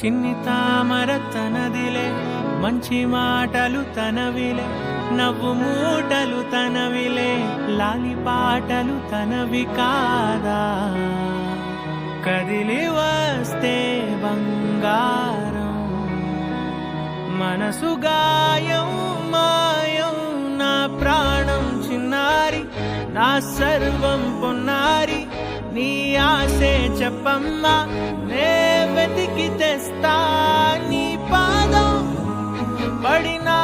చిన్ని తామర తనదిలే, మంచి మాటలు తనవిలే, నవ్వు మూటలు తనవిలే, లాలి పాటలు తనవి కాదా. కదిలి వస్తే బంగారం, మనసు గాయం మాయం, నా ప్రాణం చిన్నారి, నా సర్వం పొన్నారి, నీ ఆశే చెప్పమ్మా, నే వెతికి తెస్తా నీ పాదం పడినా